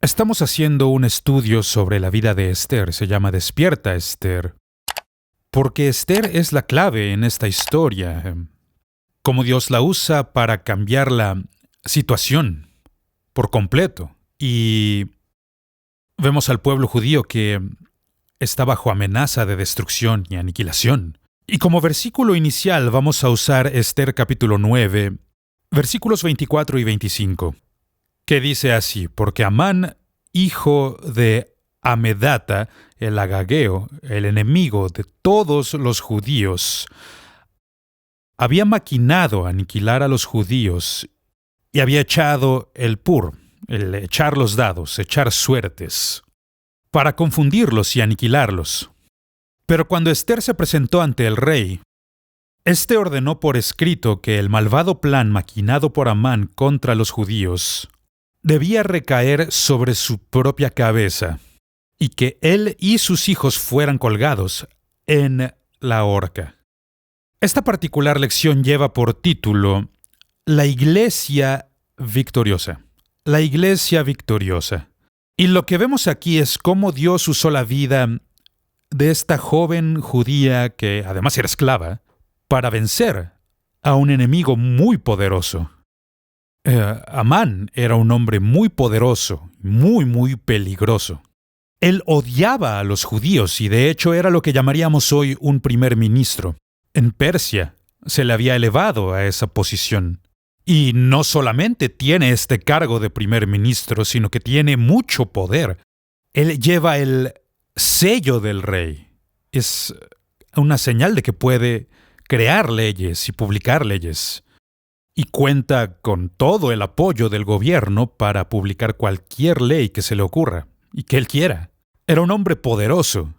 Estamos haciendo un estudio sobre la vida de Esther, se llama Despierta Esther, porque Esther es la clave en esta historia, cómo Dios la usa para cambiar la situación por completo. Y vemos al pueblo judío que está bajo amenaza de destrucción y aniquilación. Y como versículo inicial vamos a usar Esther capítulo 9, versículos 24 y 25. Que dice así: porque Amán, hijo de Amedata, el agageo, el enemigo de todos los judíos, había maquinado aniquilar a los judíos y había echado el pur, el echar los dados, echar suertes, para confundirlos y aniquilarlos. Pero cuando Esther se presentó ante el rey, éste ordenó por escrito que el malvado plan maquinado por Amán contra los judíos debía recaer sobre su propia cabeza, y que él y sus hijos fueran colgados en la horca. Esta particular lección lleva por título La Iglesia Victoriosa. La Iglesia Victoriosa. Y lo que vemos aquí es cómo Dios usó la vida de esta joven judía, que además era esclava, para vencer a un enemigo muy poderoso. Amán era un hombre muy poderoso, muy peligroso. Él odiaba a los judíos y de hecho era lo que llamaríamos hoy un primer ministro. En Persia se le había elevado a esa posición. Y no solamente tiene este cargo de primer ministro, sino que tiene mucho poder. Él lleva el sello del rey. Es una señal de que puede crear leyes y publicar leyes. Y cuenta con todo el apoyo del gobierno para publicar cualquier ley que se le ocurra y que él quiera. Era un hombre poderoso.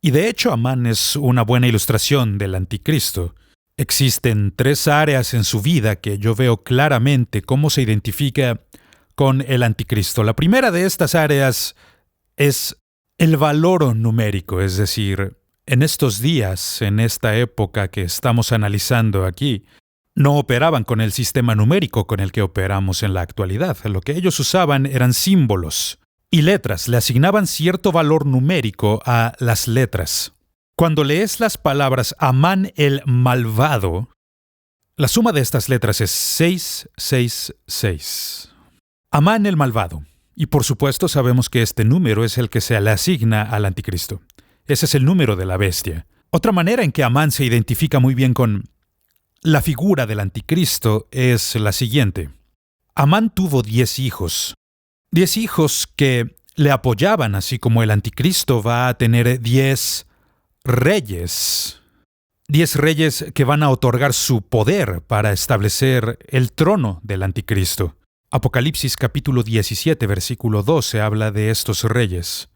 Y de hecho Amán es una buena ilustración del anticristo. Existen 3 áreas en su vida que yo veo claramente cómo se identifica con el anticristo. La primera de estas áreas es el valor numérico, es decir, en estos días, en esta época que estamos analizando aquí, no operaban con el sistema numérico con el que operamos en la actualidad. Lo que ellos usaban eran símbolos y letras. Le asignaban cierto valor numérico a las letras. Cuando lees las palabras Amán el malvado, la suma de estas letras es 666. Amán el malvado. Y por supuesto sabemos que este número es el que se le asigna al anticristo. Ese es el número de la bestia. Otra manera en que Amán se identifica muy bien con la figura del anticristo es la siguiente. Amán tuvo 10 hijos. 10 hijos que le apoyaban, así como el anticristo va a tener 10 reyes. 10 reyes que van a otorgar su poder para establecer el trono del anticristo. Apocalipsis capítulo 17, versículo 12 habla de estos reyes.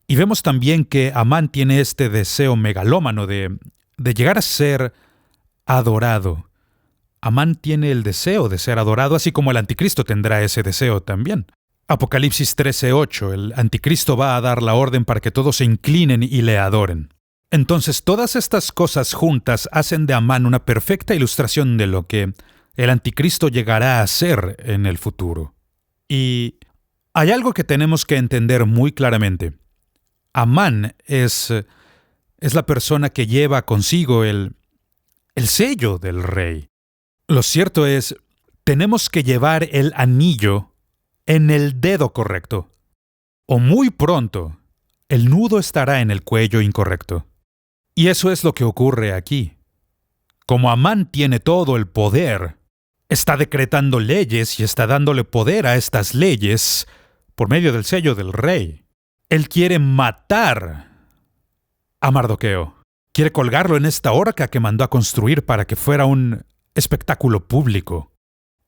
Y vemos también que Amán tiene este deseo megalómano de llegar a ser adorado. Amán tiene el deseo de ser adorado, así como el anticristo tendrá ese deseo también. Apocalipsis 13:8, el anticristo va a dar la orden para que todos se inclinen y le adoren. Entonces, todas estas cosas juntas hacen de Amán una perfecta ilustración de lo que el anticristo llegará a ser en el futuro. Y hay algo que tenemos que entender muy claramente. Amán es la persona que lleva consigo el sello del rey. Lo cierto es, tenemos que llevar el anillo en el dedo correcto. O muy pronto, el nudo estará en el cuello incorrecto. Y eso es lo que ocurre aquí. Como Amán tiene todo el poder, está decretando leyes y está dándole poder a estas leyes por medio del sello del rey. Él quiere matar a Mardoqueo. Quiere colgarlo en esta horca que mandó a construir para que fuera un espectáculo público.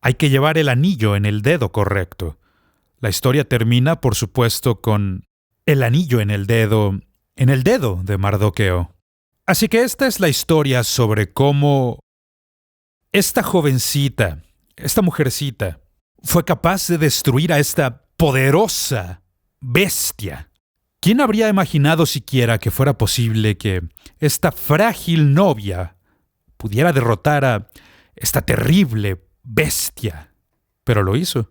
Hay que llevar el anillo en el dedo correcto. La historia termina, por supuesto, con el anillo en el dedo de Mardoqueo. Así que esta es la historia sobre cómo esta jovencita, esta mujercita, fue capaz de destruir a esta poderosa bestia. ¿Quién habría imaginado siquiera que fuera posible que esta frágil novia pudiera derrotar a esta terrible bestia? Pero lo hizo.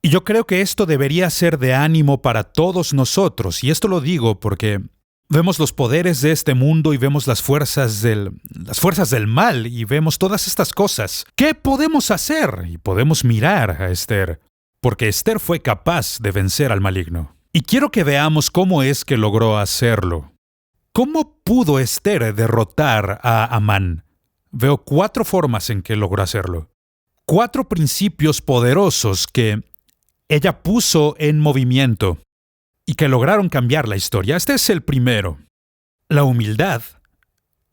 Y yo creo que esto debería ser de ánimo para todos nosotros, y esto lo digo porque vemos los poderes de este mundo y vemos las fuerzas del mal y vemos todas estas cosas. ¿Qué podemos hacer? Y podemos mirar a Esther, porque Esther fue capaz de vencer al maligno. Y quiero que veamos cómo es que logró hacerlo. ¿Cómo pudo Esther derrotar a Amán? Veo 4 formas en que logró hacerlo. 4 principios poderosos que ella puso en movimiento y que lograron cambiar la historia. Este es el primero. La humildad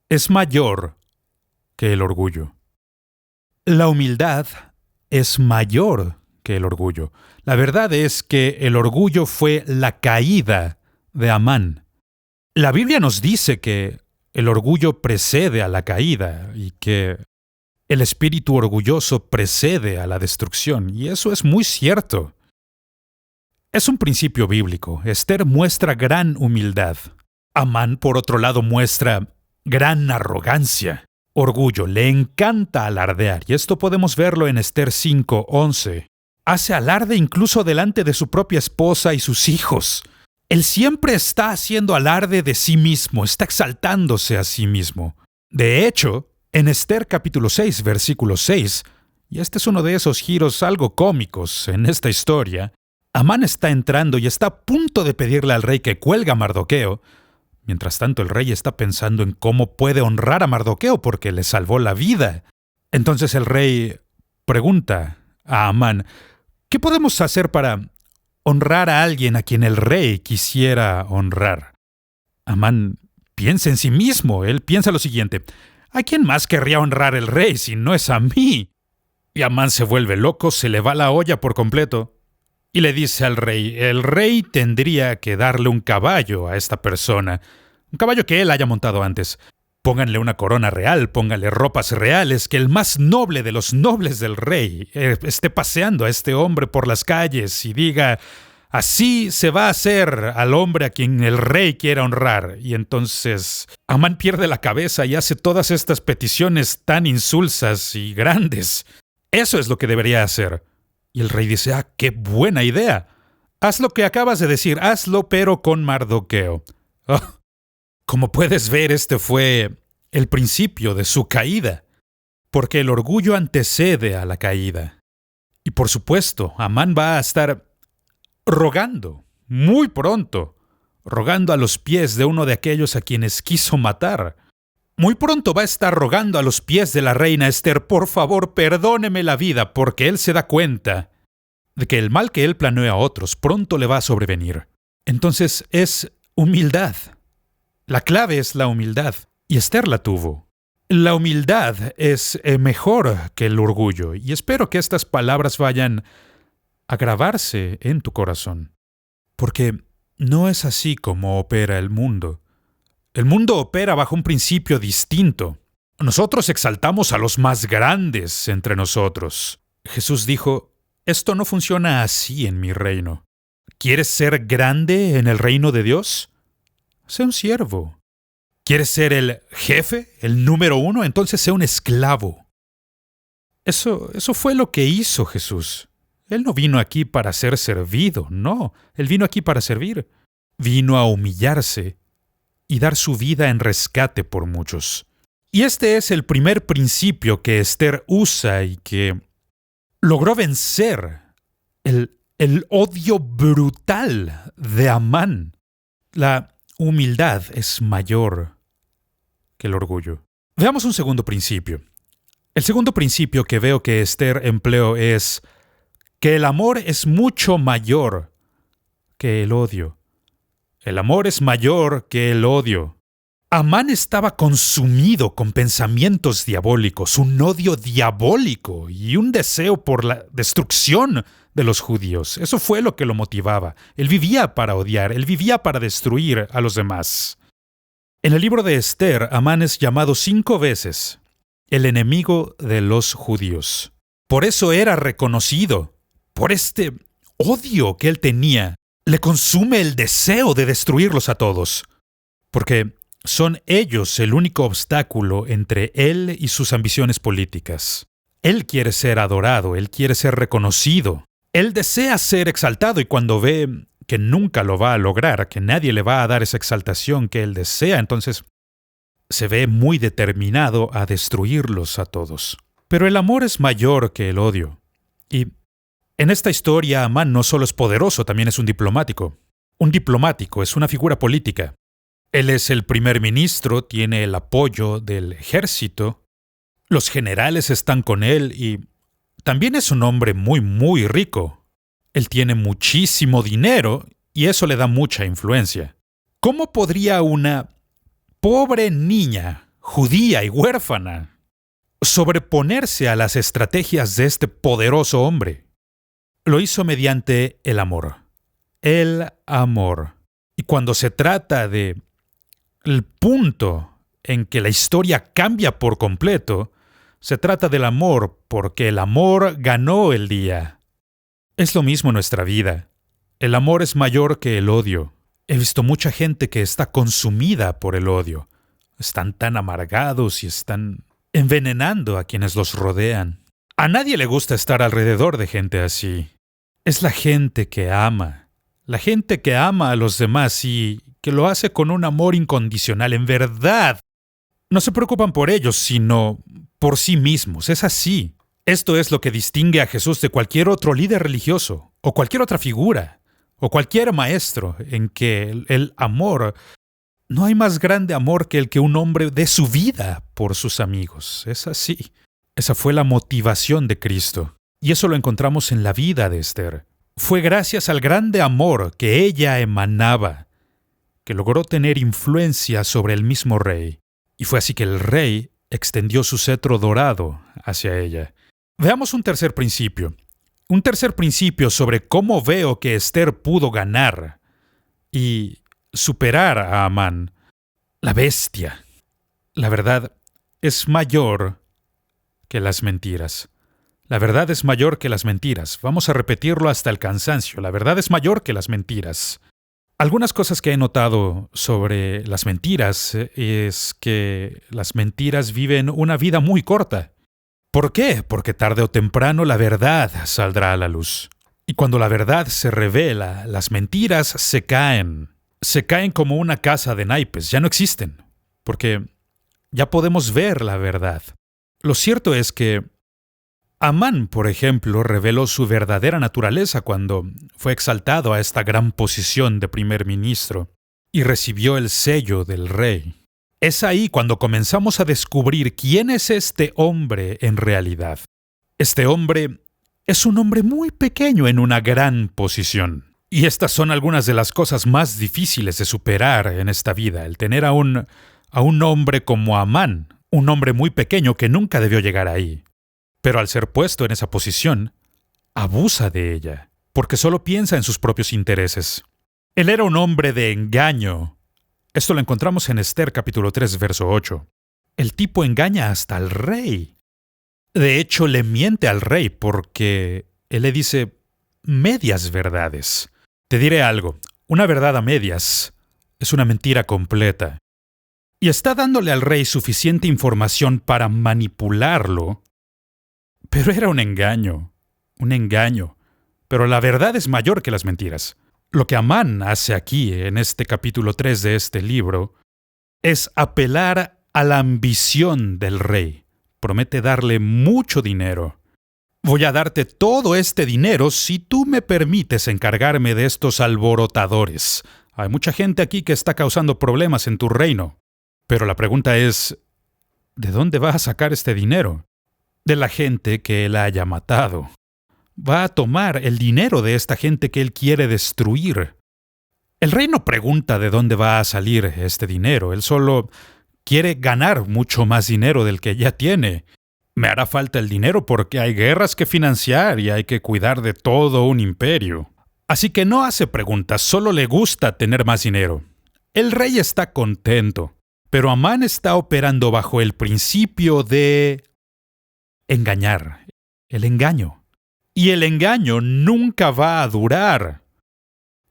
es mayor que el orgullo. La humildad es mayor que el orgullo. La verdad es que el orgullo fue la caída de Amán. La Biblia nos dice que el orgullo precede a la caída y que el espíritu orgulloso precede a la destrucción, y eso es muy cierto. Es un principio bíblico. Esther muestra gran humildad. Amán, por otro lado, muestra gran arrogancia. Orgullo, le encanta alardear, y esto podemos verlo en Esther 5:11. Hace alarde incluso delante de su propia esposa y sus hijos. Él siempre está haciendo alarde de sí mismo, está exaltándose a sí mismo. De hecho, en Esther capítulo 6, versículo 6, y este es uno de esos giros algo cómicos en esta historia, Amán está entrando y está a punto de pedirle al rey que cuelgue a Mardoqueo. Mientras tanto, el rey está pensando en cómo puede honrar a Mardoqueo porque le salvó la vida. Entonces el rey pregunta a Amán, ¿qué podemos hacer para honrar a alguien a quien el rey quisiera honrar? Amán piensa en sí mismo. Él piensa lo siguiente, ¿a quién más querría honrar el rey si no es a mí? Y Amán se vuelve loco, se le va la olla por completo. Y le dice al rey, el rey tendría que darle un caballo a esta persona, un caballo que él haya montado antes. Pónganle una corona real, pónganle ropas reales, que el más noble de los nobles del rey esté paseando a este hombre por las calles y diga, así se va a hacer al hombre a quien el rey quiera honrar. Y entonces Amán pierde la cabeza y hace todas estas peticiones tan insulsas y grandes. Eso es lo que debería hacer. Y el rey dice, qué buena idea. Haz lo que acabas de decir, hazlo pero con Mardoqueo. Como puedes ver, este fue el principio de su caída, porque el orgullo antecede a la caída. Y por supuesto, Amán va a estar rogando, muy pronto, rogando a los pies de uno de aquellos a quienes quiso matar. Muy pronto va a estar rogando a los pies de la reina Esther, por favor, perdóneme la vida, porque él se da cuenta de que el mal que él planeó a otros pronto le va a sobrevenir. Entonces es humildad. La clave es la humildad, y Esther la tuvo. La humildad es mejor que el orgullo, y espero que estas palabras vayan a grabarse en tu corazón, porque no es así como opera el mundo. El mundo opera bajo un principio distinto. Nosotros exaltamos a los más grandes entre nosotros. Jesús dijo, esto no funciona así en mi reino. ¿Quieres ser grande en el reino de Dios? Sé un siervo. ¿Quieres ser el jefe, el número 1? Entonces sé un esclavo. Eso fue lo que hizo Jesús. Él no vino aquí para ser servido, no. Él vino aquí para servir. Vino a humillarse y dar su vida en rescate por muchos. Y este es el primer principio que Esther usa y que logró vencer el odio brutal de Amán. La humildad es mayor que el orgullo. Veamos un segundo principio. El segundo principio que veo que Esther empleó es que el amor es mucho mayor que el odio. El amor es mayor que el odio. Amán estaba consumido con pensamientos diabólicos, un odio diabólico y un deseo por la destrucción de los judíos. Eso fue lo que lo motivaba. Él vivía para odiar, él vivía para destruir a los demás. En el libro de Esther, Amán es llamado 5 veces el enemigo de los judíos. Por eso era reconocido, por este odio que él tenía. Le consume el deseo de destruirlos a todos, porque son ellos el único obstáculo entre él y sus ambiciones políticas. Él quiere ser adorado, él quiere ser reconocido. Él desea ser exaltado y cuando ve que nunca lo va a lograr, que nadie le va a dar esa exaltación que él desea, entonces se ve muy determinado a destruirlos a todos. Pero el amor es mayor que el odio. Y en esta historia, Amán no solo es poderoso, también es un diplomático. Un diplomático es una figura política. Él es el primer ministro, tiene el apoyo del ejército, los generales están con él y también es un hombre muy, muy rico. Él tiene muchísimo dinero y eso le da mucha influencia. ¿Cómo podría una pobre niña, judía y huérfana, sobreponerse a las estrategias de este poderoso hombre? Lo hizo mediante el amor. El amor. Y cuando se trata de el punto en que la historia cambia por completo, se trata del amor, porque el amor ganó el día. Es lo mismo en nuestra vida. El amor es mayor que el odio. He visto mucha gente que está consumida por el odio. Están tan amargados y están envenenando a quienes los rodean. A nadie le gusta estar alrededor de gente así. Es la gente que ama. La gente que ama a los demás y que lo hace con un amor incondicional, en verdad. No se preocupan por ellos, sino por sí mismos. Es así. Esto es lo que distingue a Jesús de cualquier otro líder religioso, o cualquier otra figura, o cualquier maestro, en que el amor, no hay más grande amor que el que un hombre dé su vida por sus amigos. Es así. Esa fue la motivación de Cristo. Y eso lo encontramos en la vida de Esther. Fue gracias al grande amor que ella emanaba, que logró tener influencia sobre el mismo rey. Y fue así que el rey extendió su cetro dorado hacia ella. Veamos un tercer principio. Un tercer principio sobre cómo veo que Esther pudo ganar y superar a Amán. La bestia. La verdad es mayor que las mentiras. La verdad es mayor que las mentiras. Vamos a repetirlo hasta el cansancio. La verdad es mayor que las mentiras. Algunas cosas que he notado sobre las mentiras es que las mentiras viven una vida muy corta. ¿Por qué? Porque tarde o temprano la verdad saldrá a la luz. Y cuando la verdad se revela, las mentiras se caen. Se caen como una casa de naipes. Ya no existen. Porque ya podemos ver la verdad. Lo cierto es que Amán, por ejemplo, reveló su verdadera naturaleza cuando fue exaltado a esta gran posición de primer ministro y recibió el sello del rey. Es ahí cuando comenzamos a descubrir quién es este hombre en realidad. Este hombre es un hombre muy pequeño en una gran posición. Y estas son algunas de las cosas más difíciles de superar en esta vida, el tener a un hombre como Amán, un hombre muy pequeño que nunca debió llegar ahí. Pero al ser puesto en esa posición, abusa de ella, porque solo piensa en sus propios intereses. Él era un hombre de engaño. Esto lo encontramos en Esther capítulo 3, verso 8. El tipo engaña hasta al rey. De hecho, le miente al rey porque él le dice medias verdades. Te diré algo, una verdad a medias es una mentira completa. Y está dándole al rey suficiente información para manipularlo. Pero era un engaño. Pero la verdad es mayor que las mentiras. Lo que Amán hace aquí, en este capítulo 3 de este libro, es apelar a la ambición del rey. Promete darle mucho dinero. Voy a darte todo este dinero si tú me permites encargarme de estos alborotadores. Hay mucha gente aquí que está causando problemas en tu reino. Pero la pregunta es, ¿de dónde vas a sacar este dinero? De la gente que él haya matado. Va a tomar el dinero de esta gente que él quiere destruir. El rey no pregunta de dónde va a salir este dinero, él solo quiere ganar mucho más dinero del que ya tiene. Me hará falta el dinero porque hay guerras que financiar y hay que cuidar de todo un imperio. Así que no hace preguntas, solo le gusta tener más dinero. El rey está contento, pero Amán está operando bajo el principio de engañar, el engaño. Y el engaño nunca va a durar.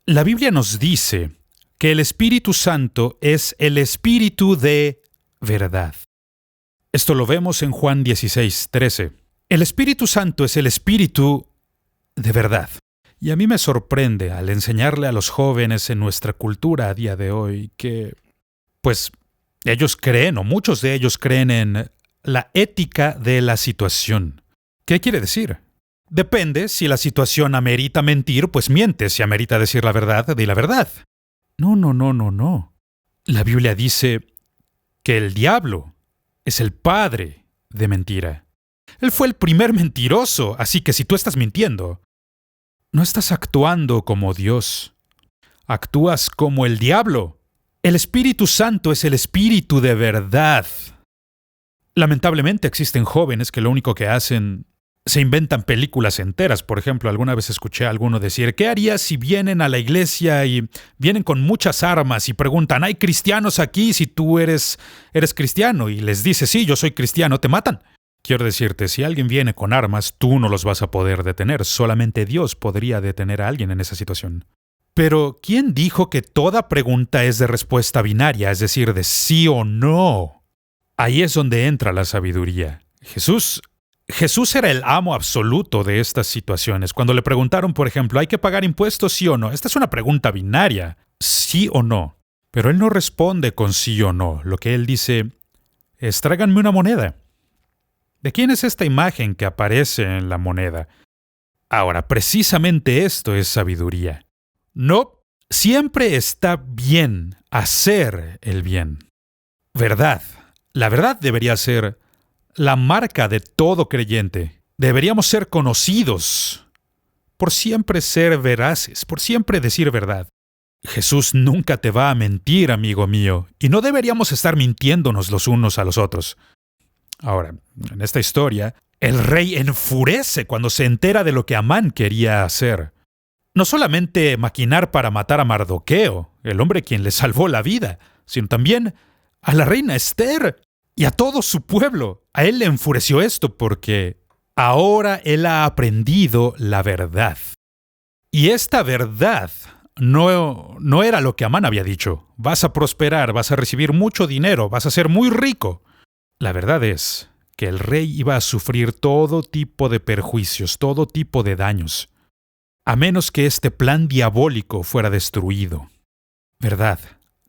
La Biblia nos dice que el Espíritu Santo es el Espíritu de verdad. Esto lo vemos en Juan 16:13. El Espíritu Santo es el Espíritu de verdad. Y a mí me sorprende al enseñarle a los jóvenes en nuestra cultura a día de hoy que, pues, ellos creen, o muchos de ellos creen en la ética de la situación. ¿Qué quiere decir? Depende, si la situación amerita mentir, pues miente. Si amerita decir la verdad, di la verdad. No. La Biblia dice que el diablo es el padre de mentira. Él fue el primer mentiroso, así que si tú estás mintiendo, no estás actuando como Dios. Actúas como el diablo. El Espíritu Santo es el Espíritu de verdad. Lamentablemente existen jóvenes que lo único que hacen, se inventan películas enteras. Por ejemplo, alguna vez escuché a alguno decir, ¿qué harías si vienen a la iglesia y vienen con muchas armas y preguntan, ¿hay cristianos aquí? Si tú eres cristiano y les dices, sí, yo soy cristiano, te matan. Quiero decirte, si alguien viene con armas, tú no los vas a poder detener. Solamente Dios podría detener a alguien en esa situación. Pero, ¿quién dijo que toda pregunta es de respuesta binaria, es decir, de sí o no? Ahí es donde entra la sabiduría. Jesús era el amo absoluto de estas situaciones. Cuando le preguntaron, por ejemplo, ¿hay que pagar impuestos, sí o no? Esta es una pregunta binaria, sí o no. Pero él no responde con sí o no. Lo que él dice es, tráiganme una moneda. ¿De quién es esta imagen que aparece en la moneda? Ahora, precisamente esto es sabiduría. No, siempre está bien hacer el bien. Verdad. La verdad debería ser la marca de todo creyente. Deberíamos ser conocidos por siempre ser veraces, por siempre decir verdad. Jesús nunca te va a mentir, amigo mío, y no deberíamos estar mintiéndonos los unos a los otros. Ahora, en esta historia, el rey enfurece cuando se entera de lo que Amán quería hacer. No solamente maquinar para matar a Mardoqueo, el hombre quien le salvó la vida, sino también a la reina Esther y a todo su pueblo. A él le enfureció esto porque ahora él ha aprendido la verdad. Y esta verdad no era lo que Amán había dicho. Vas a prosperar, vas a recibir mucho dinero, vas a ser muy rico. La verdad es que el rey iba a sufrir todo tipo de perjuicios, todo tipo de daños, a menos que este plan diabólico fuera destruido. Verdad.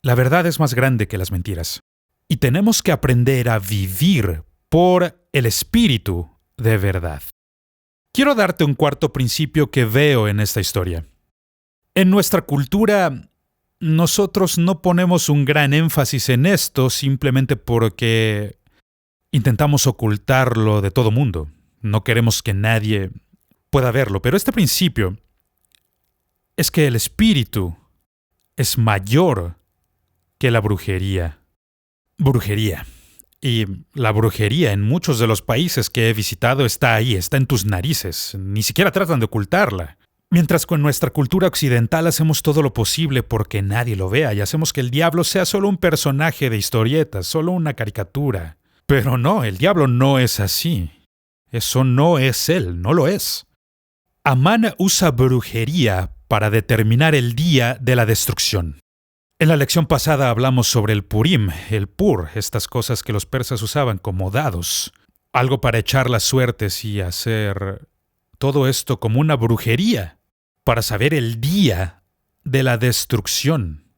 La verdad es más grande que las mentiras. Y tenemos que aprender a vivir por el espíritu de verdad. Quiero darte un cuarto principio que veo en esta historia. En nuestra cultura, nosotros no ponemos un gran énfasis en esto simplemente porque intentamos ocultarlo de todo mundo. No queremos que nadie pueda verlo. Pero este principio es que el espíritu es mayor que la brujería. Brujería. Y la brujería en muchos de los países que he visitado está ahí, está en tus narices. Ni siquiera tratan de ocultarla. Mientras con nuestra cultura occidental hacemos todo lo posible porque nadie lo vea y hacemos que el diablo sea solo un personaje de historietas, solo una caricatura. Pero no, el diablo no es así. Eso no es él, no lo es. Amán usa brujería para determinar el día de la destrucción. En la lección pasada hablamos sobre el Purim, el Pur, estas cosas que los persas usaban como dados, algo para echar las suertes y hacer todo esto como una brujería, para saber el día de la destrucción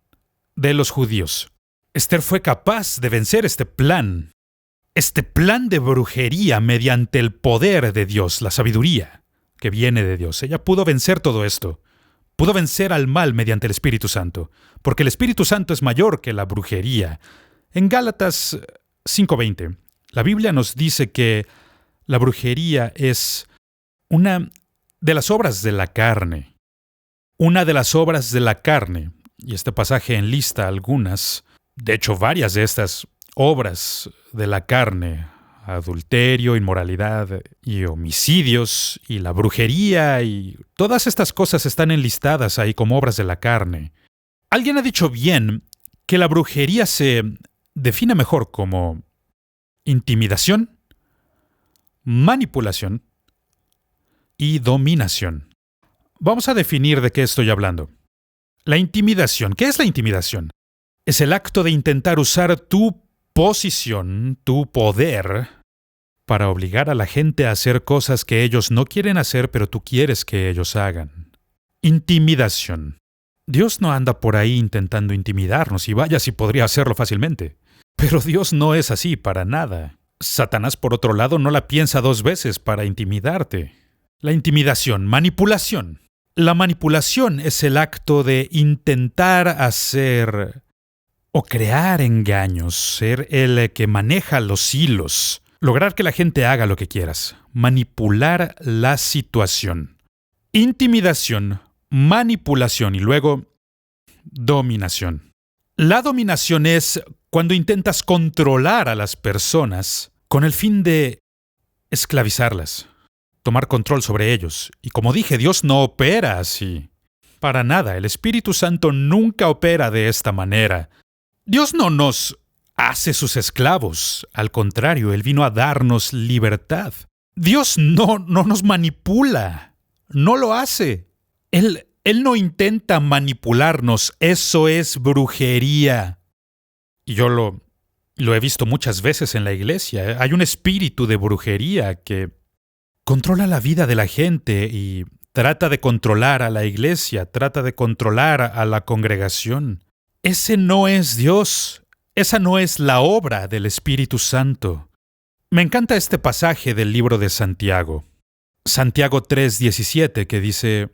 de los judíos. Esther fue capaz de vencer este plan de brujería mediante el poder de Dios, la sabiduría que viene de Dios. Ella pudo vencer todo esto. Pudo vencer al mal mediante el Espíritu Santo, porque el Espíritu Santo es mayor que la brujería. En Gálatas 5:20, la Biblia nos dice que la brujería es una de las obras de la carne. Una de las obras de la carne, y este pasaje enlista algunas, de hecho varias de estas obras de la carne, adulterio, inmoralidad y homicidios y la brujería y todas estas cosas están enlistadas ahí como obras de la carne. Alguien ha dicho bien que la brujería se define mejor como intimidación, manipulación y dominación. Vamos a definir de qué estoy hablando. La intimidación. ¿Qué es la intimidación? Es el acto de intentar usar tu posición, tu poder, para obligar a la gente a hacer cosas que ellos no quieren hacer, pero tú quieres que ellos hagan. Intimidación. Dios no anda por ahí intentando intimidarnos, y vaya si podría hacerlo fácilmente. Pero Dios no es así para nada. Satanás, por otro lado, no la piensa dos veces para intimidarte. La intimidación, manipulación. La manipulación es el acto de intentar hacer o crear engaños, ser el que maneja los hilos, lograr que la gente haga lo que quieras, manipular la situación. Intimidación, manipulación y luego dominación. La dominación es cuando intentas controlar a las personas con el fin de esclavizarlas, tomar control sobre ellos. Y como dije, Dios no opera así. Para nada, el Espíritu Santo nunca opera de esta manera. Dios no nos hace sus esclavos. Al contrario, Él vino a darnos libertad. Dios no nos manipula. No lo hace. Él no intenta manipularnos. Eso es brujería. Y yo lo he visto muchas veces en la iglesia. Hay un espíritu de brujería que controla la vida de la gente y trata de controlar a la iglesia, trata de controlar a la congregación. Ese no es Dios. Esa no es la obra del Espíritu Santo. Me encanta este pasaje del libro de Santiago. Santiago 3:17, que dice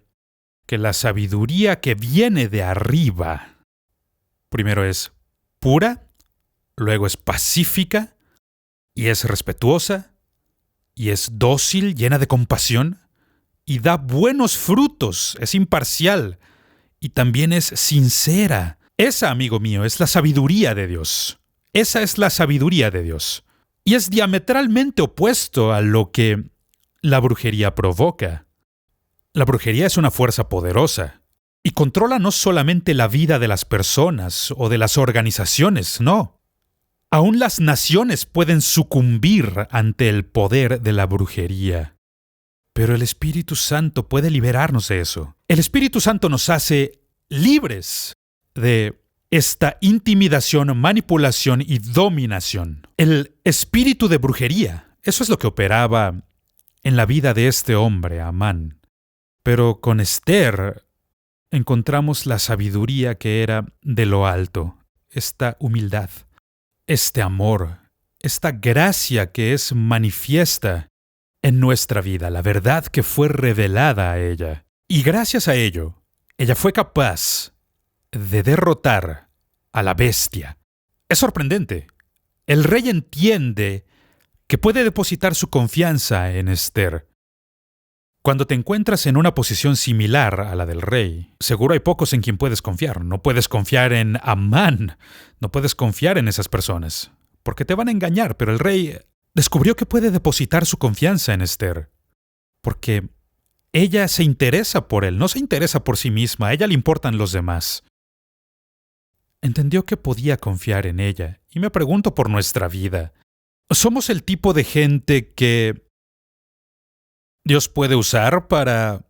que la sabiduría que viene de arriba, primero es pura, luego es pacífica, y es respetuosa, y es dócil, llena de compasión, y da buenos frutos, es imparcial, y también es sincera. Esa, amigo mío, es la sabiduría de Dios. Esa es la sabiduría de Dios. Y es diametralmente opuesto a lo que la brujería provoca. La brujería es una fuerza poderosa y controla no solamente la vida de las personas o de las organizaciones, no. Aún las naciones pueden sucumbir ante el poder de la brujería. Pero el Espíritu Santo puede liberarnos de eso. El Espíritu Santo nos hace libres de esta intimidación, manipulación y dominación. El espíritu de brujería, eso es lo que operaba en la vida de este hombre, Amán. Pero con Esther encontramos la sabiduría que era de lo alto, esta humildad, este amor, esta gracia que es manifiesta en nuestra vida, la verdad que fue revelada a ella. Y gracias a ello, ella fue capaz de derrotar a la bestia. Es sorprendente. El rey entiende que puede depositar su confianza en Esther. Cuando te encuentras en una posición similar a la del rey, seguro hay pocos en quien puedes confiar. No puedes confiar en Amán, no puedes confiar en esas personas, porque te van a engañar, pero el rey descubrió que puede depositar su confianza en Esther, porque ella se interesa por él, no se interesa por sí misma, a ella le importan los demás. Entendió que podía confiar en ella, y me pregunto por nuestra vida. ¿Somos el tipo de gente que Dios puede usar para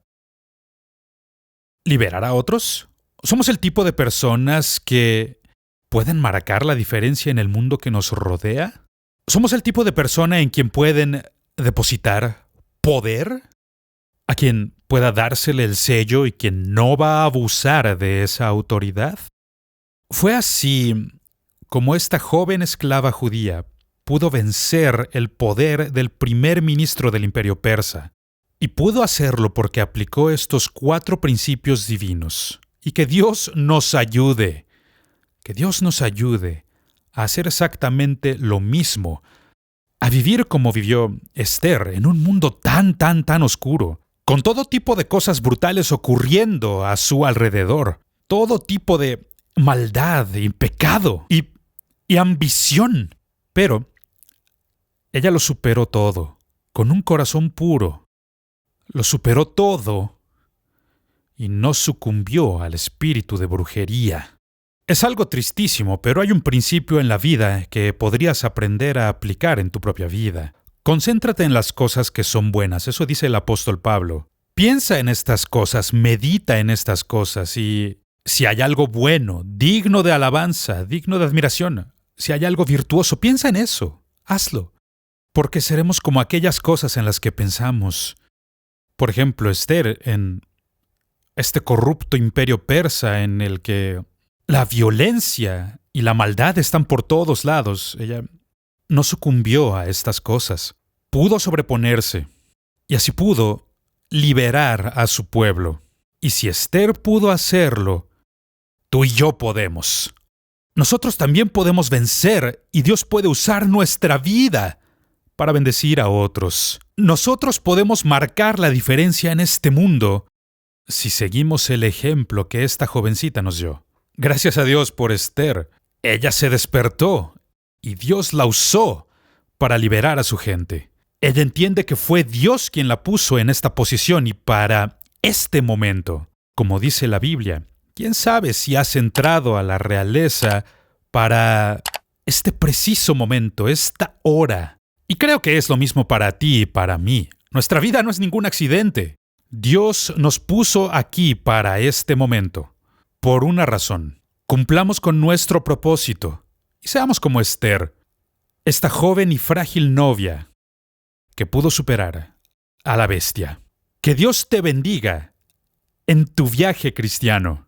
liberar a otros? ¿Somos el tipo de personas que pueden marcar la diferencia en el mundo que nos rodea? ¿Somos el tipo de persona en quien pueden depositar poder? ¿A quien pueda dársele el sello y quien no va a abusar de esa autoridad? Fue así como esta joven esclava judía pudo vencer el poder del primer ministro del imperio persa. Y pudo hacerlo porque aplicó estos 4 principios divinos. Y que Dios nos ayude. Que Dios nos ayude a hacer exactamente lo mismo. A vivir como vivió Esther en un mundo tan oscuro. Con todo tipo de cosas brutales ocurriendo a su alrededor. Todo tipo de maldad y pecado y ambición. Pero ella lo superó todo, con un corazón puro. Lo superó todo y no sucumbió al espíritu de brujería. Es algo tristísimo, pero hay un principio en la vida que podrías aprender a aplicar en tu propia vida. Concéntrate en las cosas que son buenas, eso dice el apóstol Pablo. Piensa en estas cosas, medita en estas cosas y si hay algo bueno, digno de alabanza, digno de admiración, si hay algo virtuoso, piensa en eso, hazlo. Porque seremos como aquellas cosas en las que pensamos. Por ejemplo, Esther en este corrupto imperio persa en el que la violencia y la maldad están por todos lados. Ella no sucumbió a estas cosas. Pudo sobreponerse y así pudo liberar a su pueblo. Y si Esther pudo hacerlo, tú y yo podemos. Nosotros también podemos vencer y Dios puede usar nuestra vida para bendecir a otros. Nosotros podemos marcar la diferencia en este mundo si seguimos el ejemplo que esta jovencita nos dio. Gracias a Dios por Esther. Ella se despertó y Dios la usó para liberar a su gente. Ella entiende que fue Dios quien la puso en esta posición y para este momento. Como dice la Biblia, quién sabe si has entrado a la realeza para este preciso momento, esta hora. Y creo que es lo mismo para ti y para mí. Nuestra vida no es ningún accidente. Dios nos puso aquí para este momento, por una razón. Cumplamos con nuestro propósito y seamos como Esther, esta joven y frágil novia que pudo superar a la bestia. Que Dios te bendiga en tu viaje cristiano.